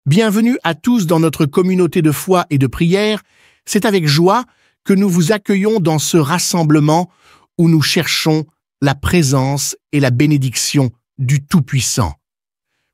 Bienvenue à tous dans notre communauté de foi et de prière. C'est avec joie que nous vous accueillons dans ce rassemblement où nous cherchons la présence et la bénédiction du Tout-Puissant.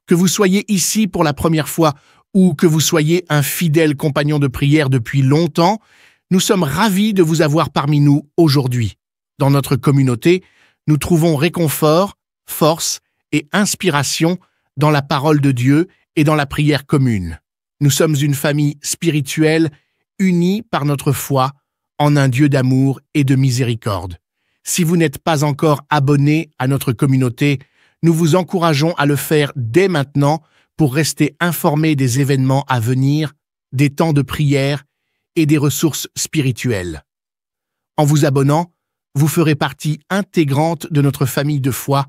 Que vous soyez ici pour la première fois ou que vous soyez un fidèle compagnon de prière depuis longtemps, nous sommes ravis de vous avoir parmi nous aujourd'hui. Dans notre communauté, nous trouvons réconfort, force et inspiration dans la parole de Dieu et dans la prière commune. Nous sommes une famille spirituelle unie par notre foi en un Dieu d'amour et de miséricorde. Si vous n'êtes pas encore abonné à notre communauté, nous vous encourageons à le faire dès maintenant pour rester informés des événements à venir, des temps de prière et des ressources spirituelles. En vous abonnant, vous ferez partie intégrante de notre famille de foi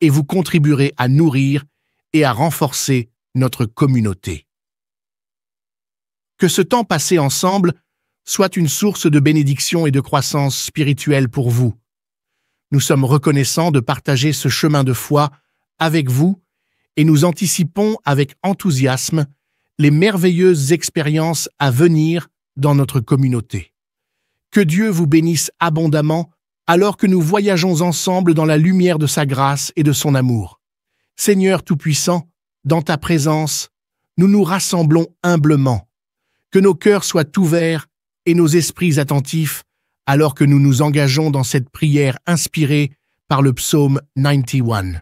et vous contribuerez à nourrir et à renforcer notre communauté. Que ce temps passé ensemble soit une source de bénédiction et de croissance spirituelle pour vous. Nous sommes reconnaissants de partager ce chemin de foi avec vous et nous anticipons avec enthousiasme les merveilleuses expériences à venir dans notre communauté. Que Dieu vous bénisse abondamment alors que nous voyageons ensemble dans la lumière de sa grâce et de son amour. Seigneur Tout-Puissant, dans ta présence, nous nous rassemblons humblement. Que nos cœurs soient ouverts et nos esprits attentifs alors que nous nous engageons dans cette prière inspirée par le psaume 91.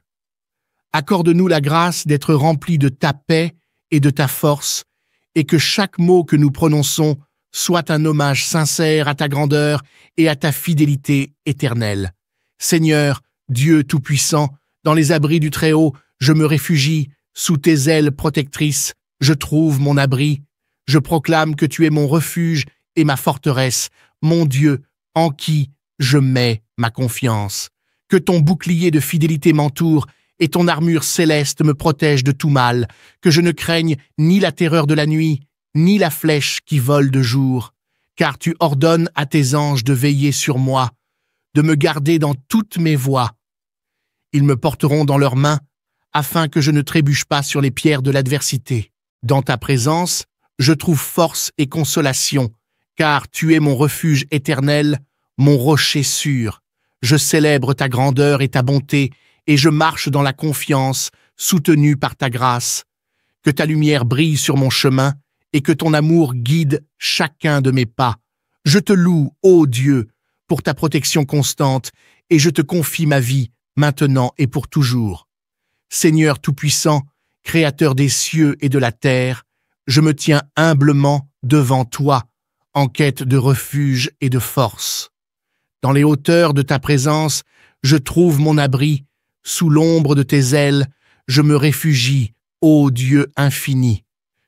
Accorde-nous la grâce d'être remplis de ta paix et de ta force et que chaque mot que nous prononçons soit un hommage sincère à ta grandeur et à ta fidélité éternelle. Seigneur, Dieu Tout-Puissant, dans les abris du Très-Haut, je me réfugie. Sous tes ailes protectrices, je trouve mon abri. Je proclame que tu es mon refuge et ma forteresse, mon Dieu, en qui je mets ma confiance. Que ton bouclier de fidélité m'entoure et ton armure céleste me protège de tout mal. Que je ne craigne ni la terreur de la nuit, ni la flèche qui vole de jour. Car tu ordonnes à tes anges de veiller sur moi, de me garder dans toutes mes voies. Ils me porteront dans leurs mains, afin que je ne trébuche pas sur les pierres de l'adversité. Dans ta présence, je trouve force et consolation, car tu es mon refuge éternel, mon rocher sûr. Je célèbre ta grandeur et ta bonté, et je marche dans la confiance, soutenu par ta grâce. Que ta lumière brille sur mon chemin, et que ton amour guide chacun de mes pas. Je te loue, ô Dieu, pour ta protection constante, et je te confie ma vie, maintenant et pour toujours. Seigneur Tout-Puissant, Créateur des cieux et de la terre, je me tiens humblement devant toi, en quête de refuge et de force. Dans les hauteurs de ta présence, je trouve mon abri, sous l'ombre de tes ailes, je me réfugie, ô Dieu infini.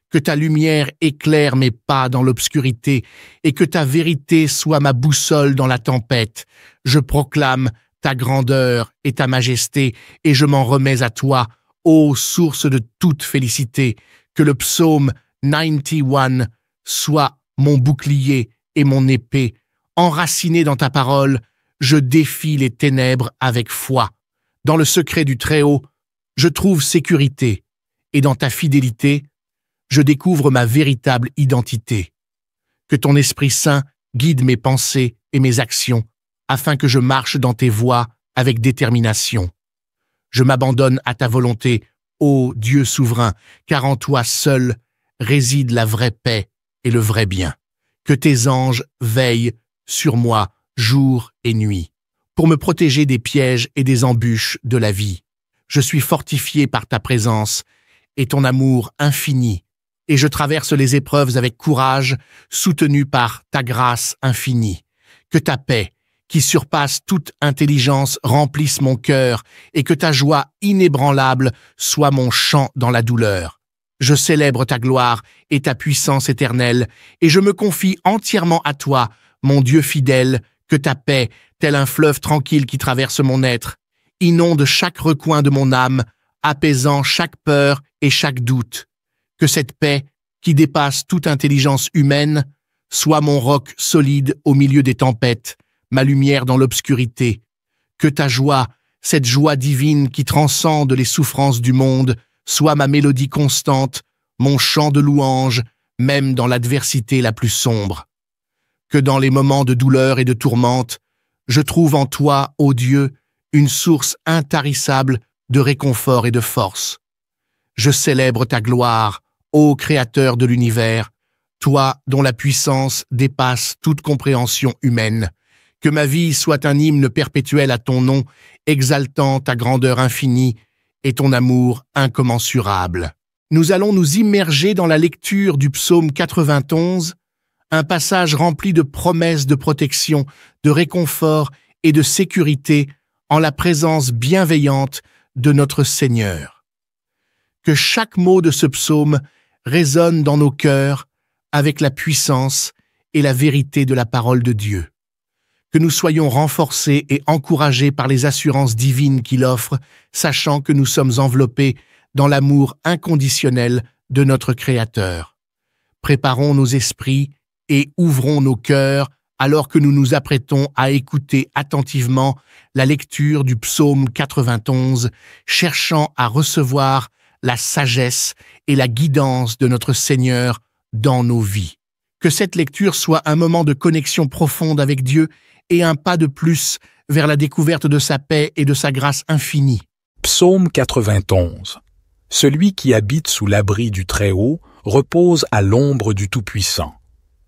Que ta lumière éclaire mes pas dans l'obscurité et que ta vérité soit ma boussole dans la tempête. Je proclame ta grandeur et ta majesté, et je m'en remets à toi, ô source de toute félicité. Que le psaume 91 soit mon bouclier et mon épée. Enraciné dans ta parole, je défie les ténèbres avec foi. Dans le secret du Très-Haut, je trouve sécurité, et dans ta fidélité, je découvre ma véritable identité. Que ton Esprit Saint guide mes pensées et mes actions, afin que je marche dans tes voies avec détermination. Je m'abandonne à ta volonté, ô Dieu souverain, car en toi seul réside la vraie paix et le vrai bien. Que tes anges veillent sur moi jour et nuit, pour me protéger des pièges et des embûches de la vie. Je suis fortifié par ta présence et ton amour infini, et je traverse les épreuves avec courage, soutenu par ta grâce infinie. Que ta paix, qui surpasse toute intelligence, remplisse mon cœur, et que ta joie inébranlable soit mon chant dans la douleur. Je célèbre ta gloire et ta puissance éternelle, et je me confie entièrement à toi, mon Dieu fidèle. Que ta paix, tel un fleuve tranquille qui traverse mon être, inonde chaque recoin de mon âme, apaisant chaque peur et chaque doute. Que cette paix, qui dépasse toute intelligence humaine, soit mon roc solide au milieu des tempêtes, ma lumière dans l'obscurité. Que ta joie, cette joie divine qui transcende les souffrances du monde, soit ma mélodie constante, mon chant de louange, même dans l'adversité la plus sombre. Que dans les moments de douleur et de tourmente, je trouve en toi, ô Dieu, une source intarissable de réconfort et de force. Je célèbre ta gloire, ô Créateur de l'univers, toi dont la puissance dépasse toute compréhension humaine. Que ma vie soit un hymne perpétuel à ton nom, exaltant ta grandeur infinie et ton amour incommensurable. Nous allons nous immerger dans la lecture du psaume 91, un passage rempli de promesses de protection, de réconfort et de sécurité en la présence bienveillante de notre Seigneur. Que chaque mot de ce psaume résonne dans nos cœurs avec la puissance et la vérité de la parole de Dieu. Que nous soyons renforcés et encouragés par les assurances divines qu'il offre, sachant que nous sommes enveloppés dans l'amour inconditionnel de notre Créateur. Préparons nos esprits et ouvrons nos cœurs alors que nous nous apprêtons à écouter attentivement la lecture du psaume 91, cherchant à recevoir la sagesse et la guidance de notre Seigneur dans nos vies. Que cette lecture soit un moment de connexion profonde avec Dieu et un pas de plus vers la découverte de sa paix et de sa grâce infinie. Psaume 91. Celui qui habite sous l'abri du Très-Haut repose à l'ombre du Tout-Puissant.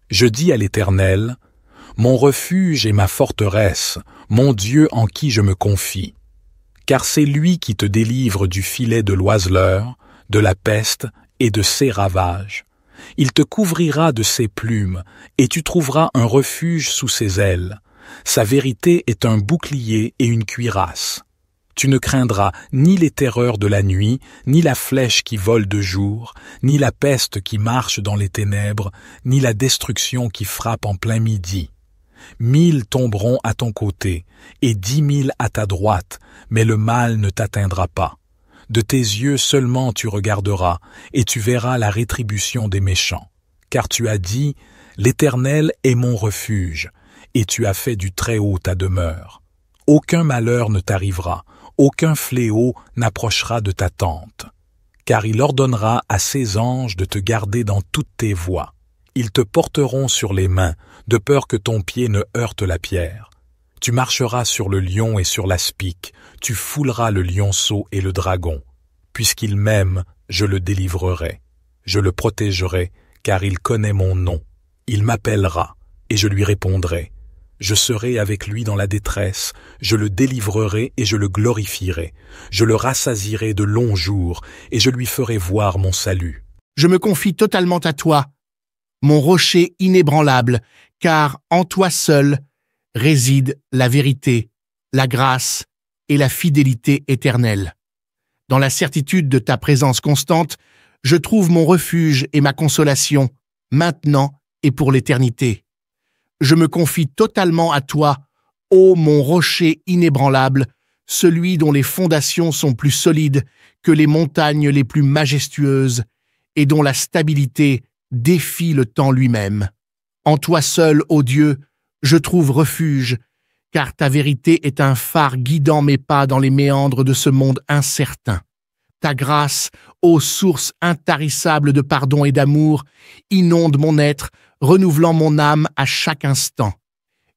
Je dis à l'Éternel, mon refuge et ma forteresse, mon Dieu en qui je me confie. Car c'est lui qui te délivre du filet de l'oiseleur, de la peste et de ses ravages. Il te couvrira de ses plumes, et tu trouveras un refuge sous ses ailes. Sa vérité est un bouclier et une cuirasse. Tu ne craindras ni les terreurs de la nuit, ni la flèche qui vole de jour, ni la peste qui marche dans les ténèbres, ni la destruction qui frappe en plein midi. 1000 tomberont à ton côté, et 10 000 à ta droite, mais le mal ne t'atteindra pas. De tes yeux seulement tu regarderas, et tu verras la rétribution des méchants. Car tu as dit, l'Éternel est mon refuge, et tu as fait du Très-Haut ta demeure. Aucun malheur ne t'arrivera, aucun fléau n'approchera de ta tente. Car il ordonnera à ses anges de te garder dans toutes tes voies. Ils te porteront sur les mains, de peur que ton pied ne heurte la pierre. Tu marcheras sur le lion et sur l'aspic, tu fouleras le lionceau et le dragon. Puisqu'il m'aime, je le délivrerai. Je le protégerai, car il connaît mon nom. Il m'appellera, et je lui répondrai. Je serai avec lui dans la détresse, je le délivrerai et je le glorifierai. Je le rassasierai de longs jours, et je lui ferai voir mon salut. Je me confie totalement à toi, mon rocher inébranlable, car en toi seul réside la vérité, la grâce et la fidélité éternelle. Dans la certitude de ta présence constante, je trouve mon refuge et ma consolation, maintenant et pour l'éternité. Je me confie totalement à toi, ô mon rocher inébranlable, celui dont les fondations sont plus solides que les montagnes les plus majestueuses et dont la stabilité défie le temps lui-même. En toi seul, ô Dieu, je trouve refuge, car ta vérité est un phare guidant mes pas dans les méandres de ce monde incertain. Ta grâce, ô source intarissable de pardon et d'amour, inonde mon être, renouvelant mon âme à chaque instant.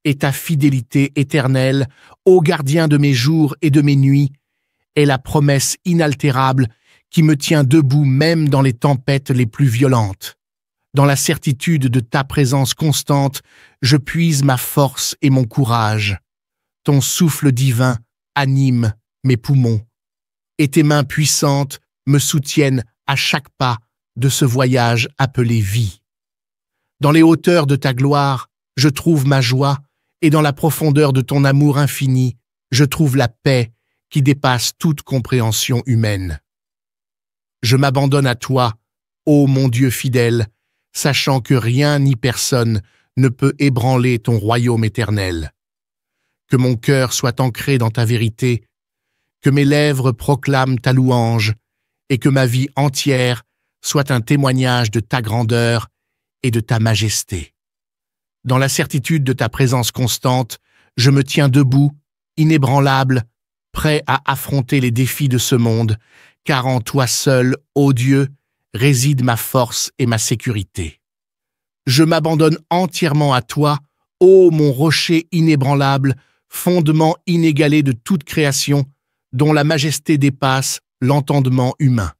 Et ta fidélité éternelle, ô gardien de mes jours et de mes nuits, est la promesse inaltérable qui me tient debout même dans les tempêtes les plus violentes. Dans la certitude de ta présence constante, je puise ma force et mon courage. Ton souffle divin anime mes poumons, et tes mains puissantes me soutiennent à chaque pas de ce voyage appelé vie. Dans les hauteurs de ta gloire, je trouve ma joie, et dans la profondeur de ton amour infini, je trouve la paix qui dépasse toute compréhension humaine. Je m'abandonne à toi, ô mon Dieu fidèle, sachant que rien ni personne ne peut ébranler ton royaume éternel. Que mon cœur soit ancré dans ta vérité, que mes lèvres proclament ta louange, et que ma vie entière soit un témoignage de ta grandeur et de ta majesté. Dans la certitude de ta présence constante, je me tiens debout, inébranlable, prêt à affronter les défis de ce monde, car en toi seul, ô Dieu, réside ma force et ma sécurité. Je m'abandonne entièrement à toi, ô mon rocher inébranlable, fondement inégalé de toute création, dont la majesté dépasse l'entendement humain.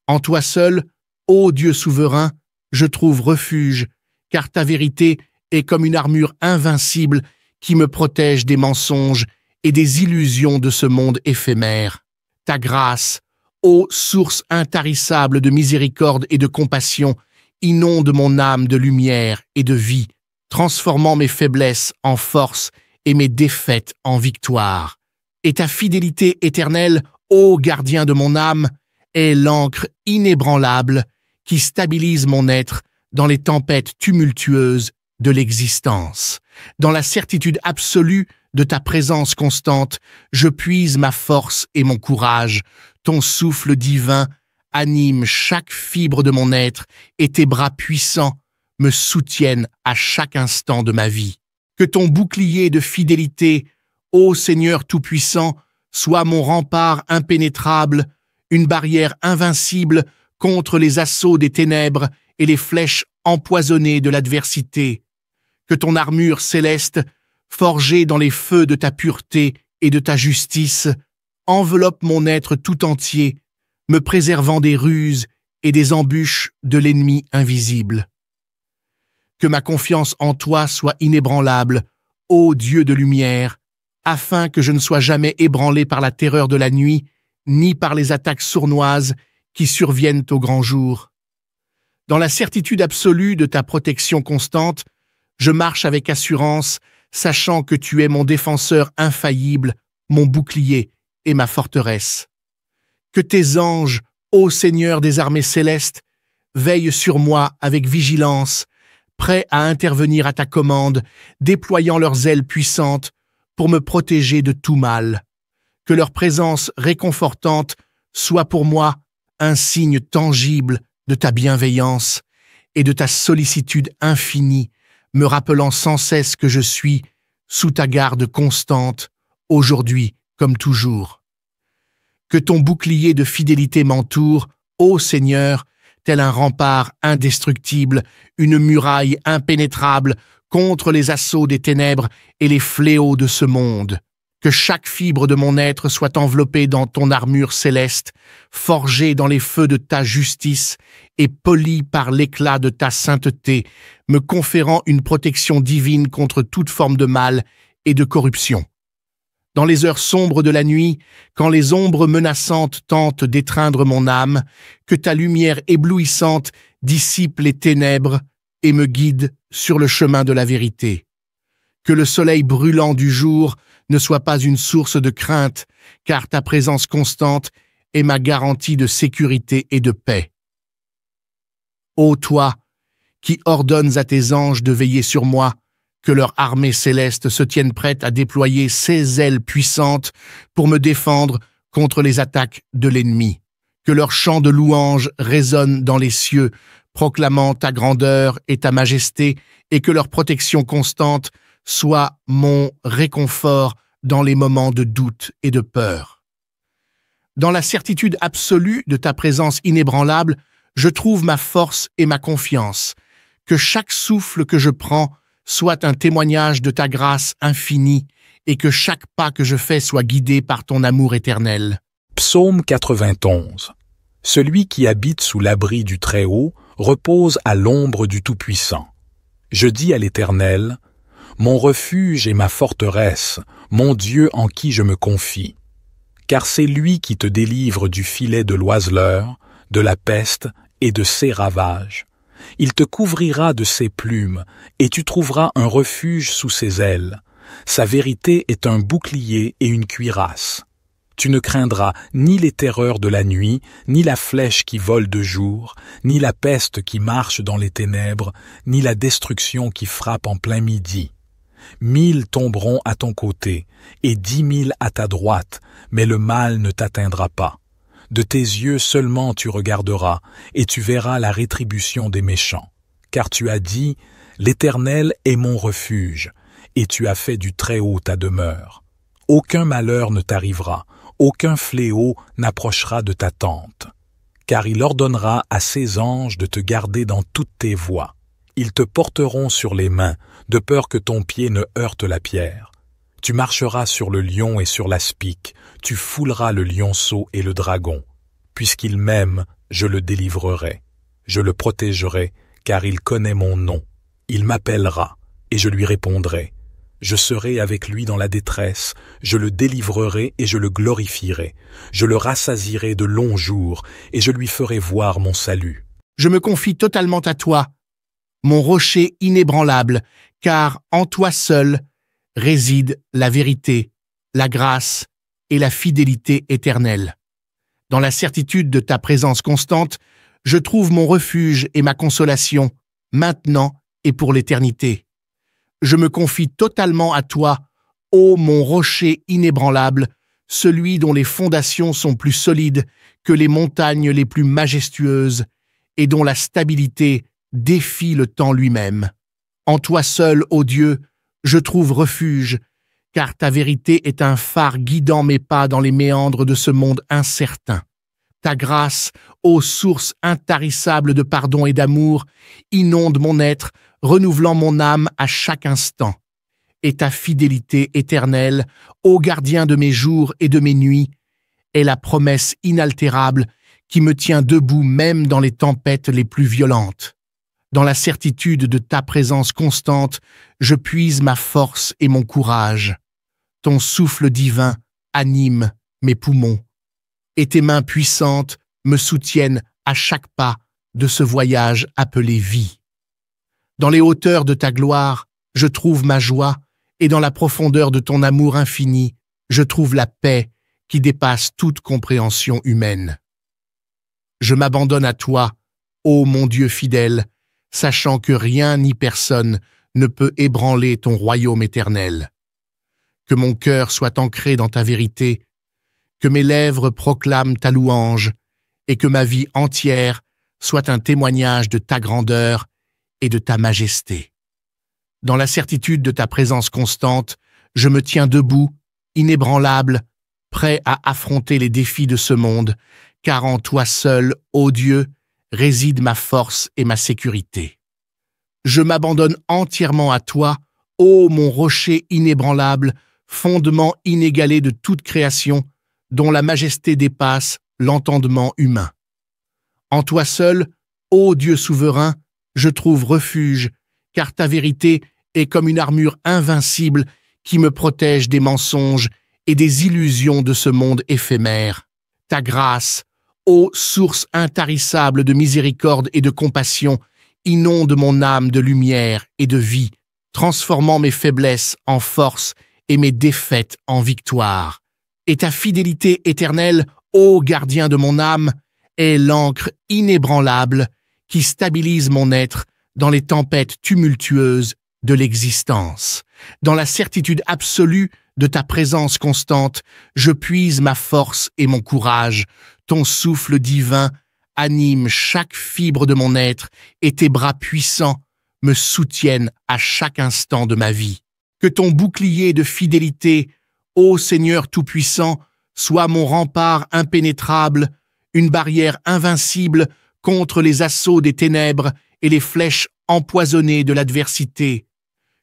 En toi seul, ô Dieu souverain, je trouve refuge, car ta vérité est comme une armure invincible qui me protège des mensonges et des illusions de ce monde éphémère. Ta grâce, ô source intarissable de miséricorde et de compassion, inonde mon âme de lumière et de vie, transformant mes faiblesses en force et mes défaites en victoire. Et ta fidélité éternelle, ô gardien de mon âme, est l'encre inébranlable qui stabilise mon être dans les tempêtes tumultueuses de l'existence. Dans la certitude absolue de ta présence constante, je puise ma force et mon courage. Ton souffle divin anime chaque fibre de mon être et tes bras puissants me soutiennent à chaque instant de ma vie. Que ton bouclier de fidélité, ô Seigneur Tout-Puissant, soit mon rempart impénétrable, une barrière invincible contre les assauts des ténèbres et les flèches empoisonnées de l'adversité. Que ton armure céleste, forgée dans les feux de ta pureté et de ta justice, enveloppe mon être tout entier, me préservant des ruses et des embûches de l'ennemi invisible. Que ma confiance en toi soit inébranlable, ô Dieu de lumière, afin que je ne sois jamais ébranlé par la terreur de la nuit, ni par les attaques sournoises qui surviennent au grand jour. Dans la certitude absolue de ta protection constante, je marche avec assurance, sachant que tu es mon défenseur infaillible, mon bouclier et ma forteresse. Que tes anges, ô Seigneur des armées célestes, veillent sur moi avec vigilance, prêts à intervenir à ta commande, déployant leurs ailes puissantes pour me protéger de tout mal. Que leur présence réconfortante soit pour moi un signe tangible de ta bienveillance et de ta sollicitude infinie, me rappelant sans cesse que je suis sous ta garde constante, aujourd'hui comme toujours. Que ton bouclier de fidélité m'entoure, ô Seigneur, tel un rempart indestructible, une muraille impénétrable contre les assauts des ténèbres et les fléaux de ce monde. Que chaque fibre de mon être soit enveloppée dans ton armure céleste, forgée dans les feux de ta justice et polie par l'éclat de ta sainteté, me conférant une protection divine contre toute forme de mal et de corruption. Dans les heures sombres de la nuit, quand les ombres menaçantes tentent d'étreindre mon âme, que ta lumière éblouissante dissipe les ténèbres et me guide sur le chemin de la vérité. Que le soleil brûlant du jour ne soit pas une source de crainte, car ta présence constante est ma garantie de sécurité et de paix. Ô toi, qui ordonnes à tes anges de veiller sur moi, que leur armée céleste se tienne prête à déployer ses ailes puissantes pour me défendre contre les attaques de l'ennemi. Que leur chant de louange résonne dans les cieux, proclamant ta grandeur et ta majesté, et que leur protection constante soit mon réconfort dans les moments de doute et de peur. Dans la certitude absolue de ta présence inébranlable, je trouve ma force et ma confiance. Que chaque souffle que je prends soit un témoignage de ta grâce infinie et que chaque pas que je fais soit guidé par ton amour éternel. Psaume 91. Celui qui habite sous l'abri du Très-Haut repose à l'ombre du Tout-Puissant. Je dis à l'Éternel, mon refuge et ma forteresse, mon Dieu en qui je me confie. Car c'est lui qui te délivre du filet de l'oiseleur, de la peste et de ses ravages. Il te couvrira de ses plumes, et tu trouveras un refuge sous ses ailes. Sa vérité est un bouclier et une cuirasse. Tu ne craindras ni les terreurs de la nuit, ni la flèche qui vole de jour, ni la peste qui marche dans les ténèbres, ni la destruction qui frappe en plein midi. 1000 tomberont à ton côté, et 10 000 à ta droite, mais le mal ne t'atteindra pas. De tes yeux seulement tu regarderas, et tu verras la rétribution des méchants. Car tu as dit, l'Éternel est mon refuge, et tu as fait du Très-Haut ta demeure. Aucun malheur ne t'arrivera, aucun fléau n'approchera de ta tente. car il ordonnera à ses anges de te garder dans toutes tes voies. Ils te porteront sur les mains, de peur que ton pied ne heurte la pierre. Tu marcheras sur le lion et sur l'aspic, tu fouleras le lionceau et le dragon. Puisqu'il m'aime, je le délivrerai. Je le protégerai, car il connaît mon nom. Il m'appellera, et je lui répondrai. Je serai avec lui dans la détresse, je le délivrerai et je le glorifierai. Je le rassasierai de longs jours, et je lui ferai voir mon salut. Je me confie totalement à toi, mon rocher inébranlable, car en toi seul réside la vérité, la grâce et la fidélité éternelle. Dans la certitude de ta présence constante, je trouve mon refuge et ma consolation, maintenant et pour l'éternité. Je me confie totalement à toi, ô mon rocher inébranlable, celui dont les fondations sont plus solides que les montagnes les plus majestueuses et dont la stabilité défie le temps lui-même. En toi seul, ô Dieu, je trouve refuge, car ta vérité est un phare guidant mes pas dans les méandres de ce monde incertain. Ta grâce, ô source intarissable de pardon et d'amour, inonde mon être, renouvelant mon âme à chaque instant. Et ta fidélité éternelle, ô gardien de mes jours et de mes nuits, est la promesse inaltérable qui me tient debout même dans les tempêtes les plus violentes. Dans la certitude de ta présence constante, je puise ma force et mon courage. Ton souffle divin anime mes poumons, et tes mains puissantes me soutiennent à chaque pas de ce voyage appelé vie. Dans les hauteurs de ta gloire, je trouve ma joie, et dans la profondeur de ton amour infini, je trouve la paix qui dépasse toute compréhension humaine. Je m'abandonne à toi, ô mon Dieu fidèle, sachant que rien ni personne ne peut ébranler ton royaume éternel. Que mon cœur soit ancré dans ta vérité, que mes lèvres proclament ta louange, et que ma vie entière soit un témoignage de ta grandeur et de ta majesté. Dans la certitude de ta présence constante, je me tiens debout, inébranlable, prêt à affronter les défis de ce monde, car en toi seul, ô Dieu, réside ma force et ma sécurité. Je m'abandonne entièrement à toi, ô mon rocher inébranlable, fondement inégalé de toute création, dont la majesté dépasse l'entendement humain. En toi seul, ô Dieu souverain, je trouve refuge, car ta vérité est comme une armure invincible qui me protège des mensonges et des illusions de ce monde éphémère. Ta grâce, ô source intarissable de miséricorde et de compassion, inonde mon âme de lumière et de vie, transformant mes faiblesses en force et mes défaites en victoire. Et ta fidélité éternelle, ô gardien de mon âme, est l'ancre inébranlable qui stabilise mon être dans les tempêtes tumultueuses de l'existence. Dans la certitude absolue de ta présence constante, je puise ma force et mon courage. Ton souffle divin anime chaque fibre de mon être et tes bras puissants me soutiennent à chaque instant de ma vie. Que ton bouclier de fidélité, ô Seigneur Tout-Puissant, soit mon rempart impénétrable, une barrière invincible contre les assauts des ténèbres et les flèches empoisonnées de l'adversité.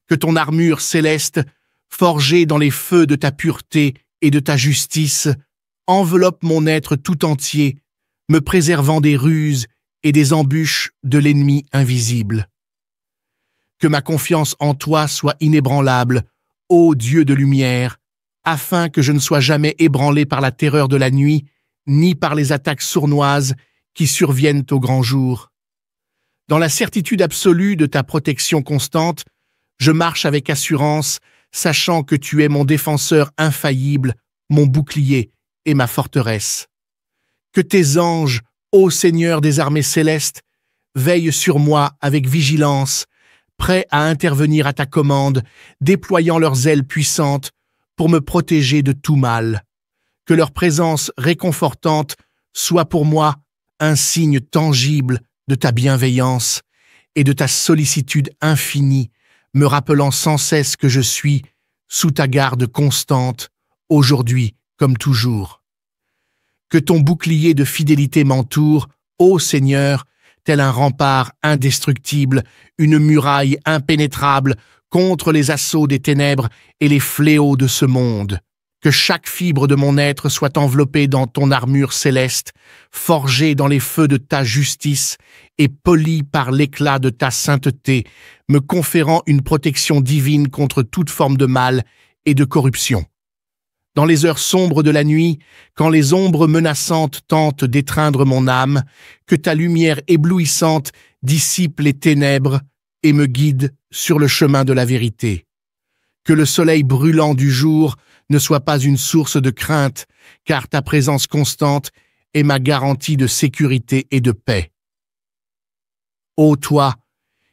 Que ton armure céleste, forgée dans les feux de ta pureté et de ta justice, enveloppe mon être tout entier, me préservant des ruses et des embûches de l'ennemi invisible. Que ma confiance en toi soit inébranlable, ô Dieu de lumière, afin que je ne sois jamais ébranlé par la terreur de la nuit, ni par les attaques sournoises qui surviennent au grand jour. Dans la certitude absolue de ta protection constante, je marche avec assurance, sachant que tu es mon défenseur infaillible, mon bouclier et ma forteresse. Que tes anges, ô Seigneur des armées célestes, veillent sur moi avec vigilance, prêts à intervenir à ta commande, déployant leurs ailes puissantes pour me protéger de tout mal. Que leur présence réconfortante soit pour moi un signe tangible de ta bienveillance et de ta sollicitude infinie, me rappelant sans cesse que je suis sous ta garde constante, aujourd'hui comme toujours. Que ton bouclier de fidélité m'entoure, Ô Seigneur, tel un rempart indestructible, une muraille impénétrable contre les assauts des ténèbres et les fléaux de ce monde. Que chaque fibre de mon être soit enveloppée dans ton armure céleste, forgée dans les feux de ta justice et polie par l'éclat de ta sainteté, me conférant une protection divine contre toute forme de mal et de corruption. Dans les heures sombres de la nuit, quand les ombres menaçantes tentent d'étreindre mon âme, que ta lumière éblouissante dissipe les ténèbres et me guide sur le chemin de la vérité. Que le soleil brûlant du jour ne soit pas une source de crainte, car ta présence constante est ma garantie de sécurité et de paix. Ô toi,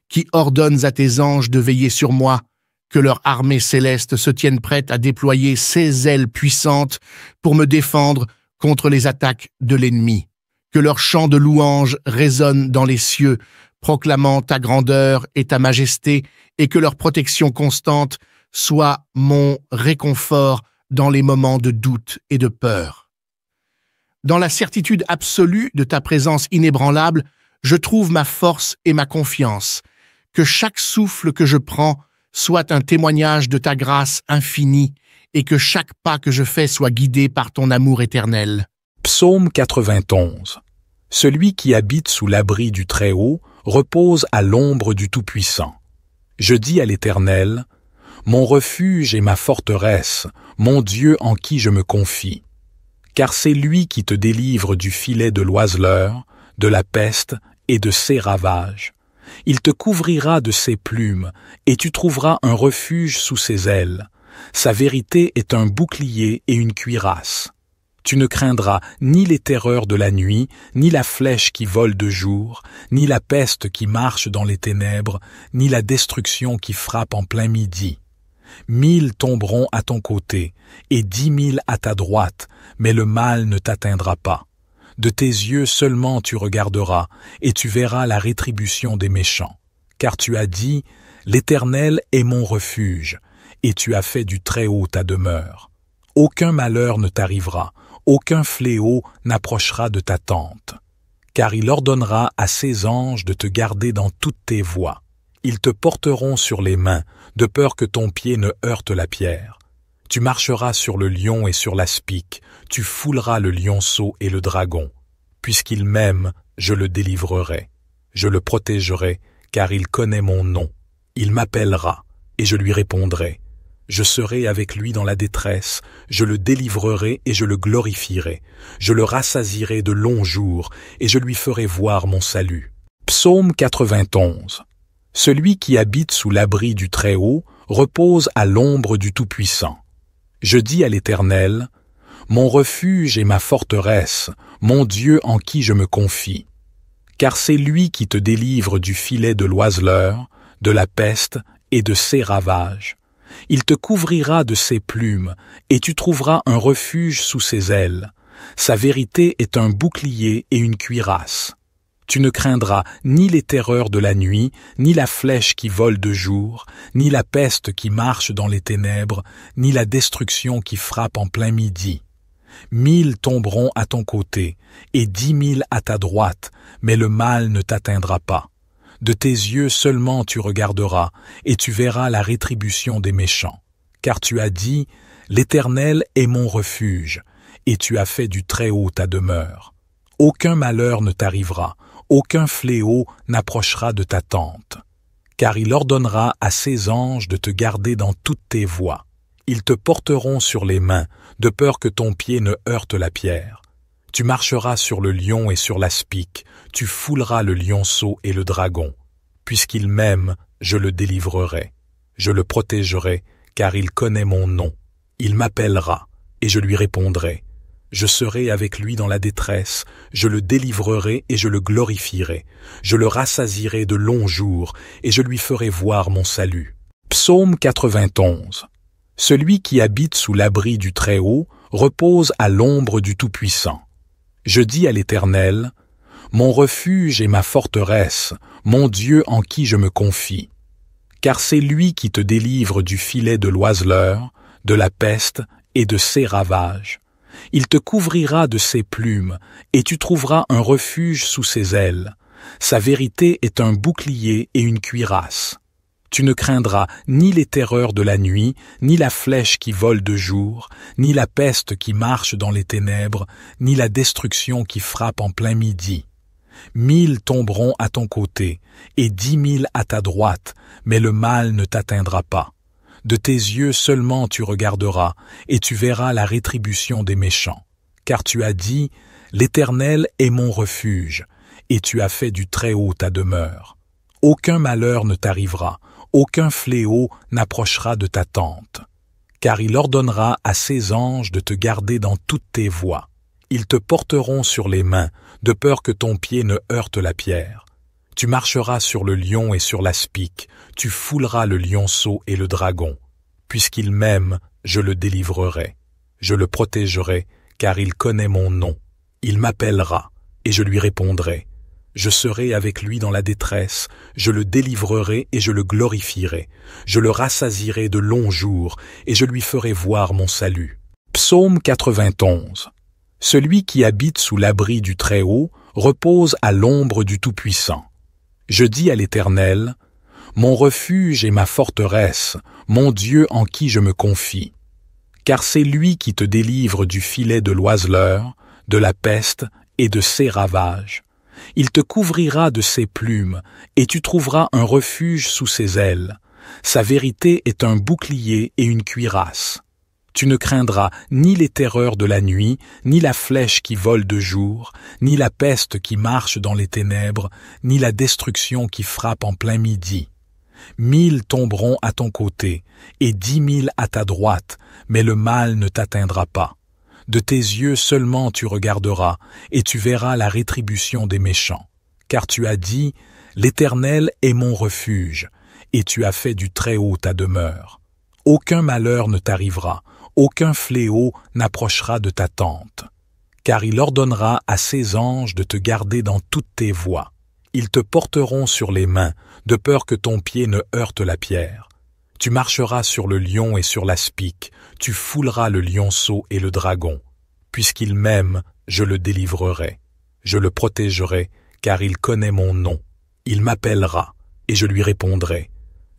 qui ordonnes à tes anges de veiller sur moi, que leur armée céleste se tienne prête à déployer ses ailes puissantes pour me défendre contre les attaques de l'ennemi. Que leur chant de louange résonne dans les cieux, proclamant ta grandeur et ta majesté, et que leur protection constante soit mon réconfort dans les moments de doute et de peur. Dans la certitude absolue de ta présence inébranlable, je trouve ma force et ma confiance. Que chaque souffle que je prends soit un témoignage de ta grâce infinie et que chaque pas que je fais soit guidé par ton amour éternel. Psaume 91. Celui qui habite sous l'abri du Très-Haut repose à l'ombre du Tout-Puissant. Je dis à l'Éternel, mon refuge et ma forteresse, mon Dieu en qui je me confie. Car c'est lui qui te délivre du filet de l'oiseleur, de la peste et de ses ravages. Il te couvrira de ses plumes, et tu trouveras un refuge sous ses ailes. Sa vérité est un bouclier et une cuirasse. Tu ne craindras ni les terreurs de la nuit, ni la flèche qui vole de jour, ni la peste qui marche dans les ténèbres, ni la destruction qui frappe en plein midi. 1000 tomberont à ton côté, et 10 000 à ta droite, mais le mal ne t'atteindra pas. De tes yeux seulement tu regarderas, et tu verras la rétribution des méchants. Car tu as dit, l'Éternel est mon refuge, et tu as fait du Très-Haut ta demeure. Aucun malheur ne t'arrivera, aucun fléau n'approchera de ta tente. Car il ordonnera à ses anges de te garder dans toutes tes voies. Ils te porteront sur les mains, de peur que ton pied ne heurte la pierre. Tu marcheras sur le lion et sur l'aspic, tu fouleras le lionceau et le dragon. Puisqu'il m'aime, je le délivrerai. Je le protégerai, car il connaît mon nom. Il m'appellera, et je lui répondrai. Je serai avec lui dans la détresse, je le délivrerai et je le glorifierai. Je le rassasierai de longs jours, et je lui ferai voir mon salut. Psaume 91. Celui qui habite sous l'abri du Très-Haut repose à l'ombre du Tout-Puissant. Je dis à l'Éternel, mon refuge et ma forteresse, mon Dieu en qui je me confie. Car c'est lui qui te délivre du filet de l'oiseleur, de la peste et de ses ravages. Il te couvrira de ses plumes, et tu trouveras un refuge sous ses ailes. Sa vérité est un bouclier et une cuirasse. Tu ne craindras ni les terreurs de la nuit, ni la flèche qui vole de jour, ni la peste qui marche dans les ténèbres, ni la destruction qui frappe en plein midi. 1000 tomberont à ton côté, et 10 000 à ta droite, mais le mal ne t'atteindra pas. De tes yeux seulement tu regarderas, et tu verras la rétribution des méchants. Car tu as dit, l'Éternel est mon refuge, et tu as fait du Très-Haut ta demeure. Aucun malheur ne t'arrivera, aucun fléau n'approchera de ta tente. Car il ordonnera à ses anges de te garder dans toutes tes voies. Ils te porteront sur les mains, de peur que ton pied ne heurte la pierre. Tu marcheras sur le lion et sur l'aspic, tu fouleras le lionceau et le dragon. Puisqu'il m'aime, je le délivrerai. Je le protégerai, car il connaît mon nom. Il m'appellera, et je lui répondrai. Je serai avec lui dans la détresse, je le délivrerai et je le glorifierai. Je le rassasierai de longs jours, et je lui ferai voir mon salut. Psaume 91. Celui qui habite sous l'abri du Très-Haut repose à l'ombre du Tout-Puissant. Je dis à l'Éternel, mon refuge et ma forteresse, mon Dieu en qui je me confie. Car c'est lui qui te délivre du filet de l'oiseleur, de la peste et de ses ravages. Il te couvrira de ses plumes, et tu trouveras un refuge sous ses ailes. Sa vérité est un bouclier et une cuirasse. Tu ne craindras ni les terreurs de la nuit, ni la flèche qui vole de jour, ni la peste qui marche dans les ténèbres, ni la destruction qui frappe en plein midi. 1000 tomberont à ton côté, et 10 000 à ta droite, mais le mal ne t'atteindra pas. De tes yeux seulement tu regarderas, et tu verras la rétribution des méchants. Car tu as dit, l'Éternel est mon refuge, et tu as fait du Très-Haut ta demeure. Aucun malheur ne t'arrivera, aucun fléau n'approchera de ta tente. Car il ordonnera à ses anges de te garder dans toutes tes voies. Ils te porteront sur les mains, de peur que ton pied ne heurte la pierre. Tu marcheras sur le lion et sur l'aspic, tu fouleras le lionceau et le dragon. Puisqu'il m'aime, je le délivrerai. Je le protégerai, car il connaît mon nom. Il m'appellera, et je lui répondrai. Je serai avec lui dans la détresse, je le délivrerai et je le glorifierai. Je le rassasierai de longs jours, et je lui ferai voir mon salut. Psaume 91. Celui qui habite sous l'abri du Très-Haut repose à l'ombre du Tout-Puissant. Je dis à l'Éternel, mon refuge et ma forteresse, mon Dieu en qui je me confie. Car c'est lui qui te délivre du filet de l'oiseleur, de la peste et de ses ravages. Il te couvrira de ses plumes, et tu trouveras un refuge sous ses ailes. Sa vérité est un bouclier et une cuirasse. Tu ne craindras ni les terreurs de la nuit, ni la flèche qui vole de jour, ni la peste qui marche dans les ténèbres, ni la destruction qui frappe en plein midi. 1000 tomberont à ton côté, et 10 000 à ta droite, mais le mal ne t'atteindra pas. De tes yeux seulement tu regarderas, et tu verras la rétribution des méchants. Car tu as dit, l'Éternel est mon refuge, et tu as fait du Très-Haut ta demeure. Aucun malheur ne t'arrivera, aucun fléau n'approchera de ta tente. Car il ordonnera à ses anges de te garder dans toutes tes voies. Ils te porteront sur les mains, de peur que ton pied ne heurte la pierre. Tu marcheras sur le lion et sur l'aspic, tu fouleras le lionceau et le dragon. Puisqu'il m'aime, je le délivrerai. Je le protégerai, car il connaît mon nom. Il m'appellera, et je lui répondrai.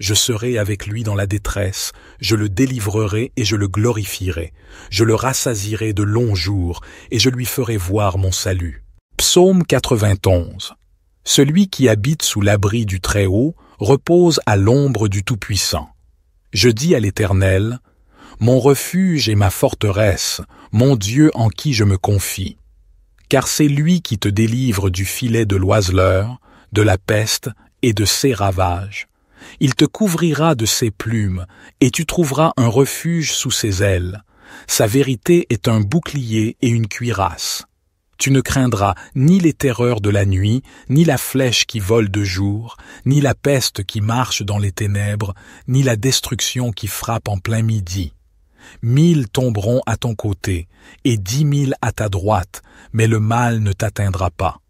Je serai avec lui dans la détresse, je le délivrerai et je le glorifierai. Je le rassasierai de longs jours, et je lui ferai voir mon salut. Psaume 91. Celui qui habite sous l'abri du Très-Haut repose à l'ombre du Tout-Puissant. Je dis à l'Éternel, mon refuge et ma forteresse, mon Dieu en qui je me confie. Car c'est lui qui te délivre du filet de l'oiseleur, de la peste et de ses ravages. Il te couvrira de ses plumes, et tu trouveras un refuge sous ses ailes. Sa vérité est un bouclier et une cuirasse. Tu ne craindras ni les terreurs de la nuit, ni la flèche qui vole de jour, ni la peste qui marche dans les ténèbres, ni la destruction qui frappe en plein midi. 1000 tomberont à ton côté, et 10 000 à ta droite, mais le mal ne t'atteindra pas.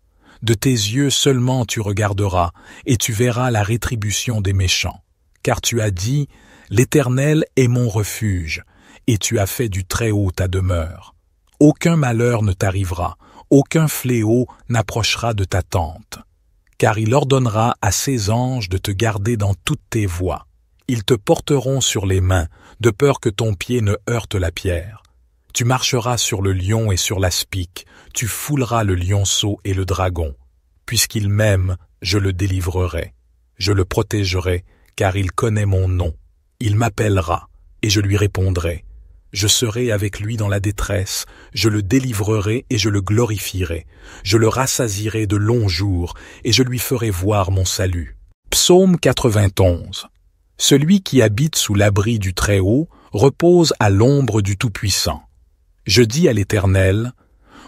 De tes yeux seulement tu regarderas, et tu verras la rétribution des méchants. Car tu as dit, l'Éternel est mon refuge, et tu as fait du Très-Haut ta demeure. Aucun malheur ne t'arrivera, aucun fléau n'approchera de ta tente. Car il ordonnera à ses anges de te garder dans toutes tes voies. Ils te porteront sur les mains, de peur que ton pied ne heurte la pierre. Tu marcheras sur le lion et sur l'aspic, tu fouleras le lionceau et le dragon. Puisqu'il m'aime, je le délivrerai. Je le protégerai, car il connaît mon nom. Il m'appellera, et je lui répondrai. Je serai avec lui dans la détresse, je le délivrerai et je le glorifierai. Je le rassasierai de longs jours, et je lui ferai voir mon salut. Psaume 91. Celui qui habite sous l'abri du Très-Haut repose à l'ombre du Tout-Puissant. Je dis à l'Éternel,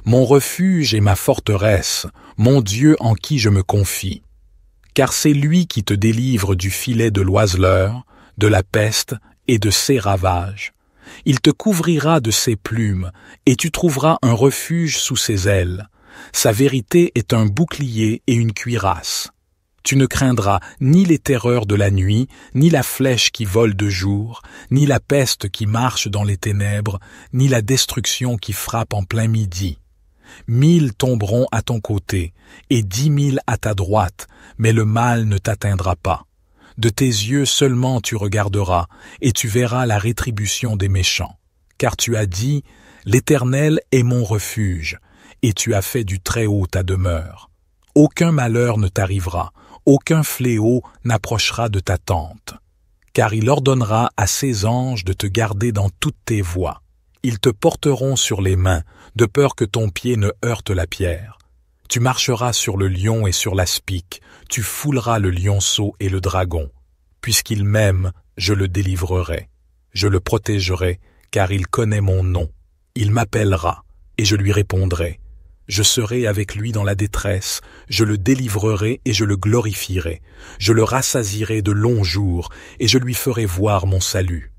mon refuge et ma forteresse, mon Dieu en qui je me confie. Car c'est lui qui te délivre du filet de l'oiseleur, de la peste et de ses ravages. Il te couvrira de ses plumes, et tu trouveras un refuge sous ses ailes. Sa vérité est un bouclier et une cuirasse. Tu ne craindras ni les terreurs de la nuit, ni la flèche qui vole de jour, ni la peste qui marche dans les ténèbres, ni la destruction qui frappe en plein midi. 1000 tomberont à ton côté, et 10 000 à ta droite, mais le mal ne t'atteindra pas. De tes yeux seulement tu regarderas, et tu verras la rétribution des méchants. Car tu as dit, l'Éternel est mon refuge, et tu as fait du Très-Haut ta demeure. Aucun malheur ne t'arrivera, aucun fléau n'approchera de ta tente. Car il ordonnera à ses anges de te garder dans toutes tes voies. Ils te porteront sur les mains, de peur que ton pied ne heurte la pierre. Tu marcheras sur le lion et sur l'aspic, tu fouleras le lionceau et le dragon. Puisqu'il m'aime, je le délivrerai. Je le protégerai, car il connaît mon nom. Il m'appellera, et je lui répondrai. Je serai avec lui dans la détresse, je le délivrerai et je le glorifierai. Je le rassasierai de longs jours, et je lui ferai voir mon salut.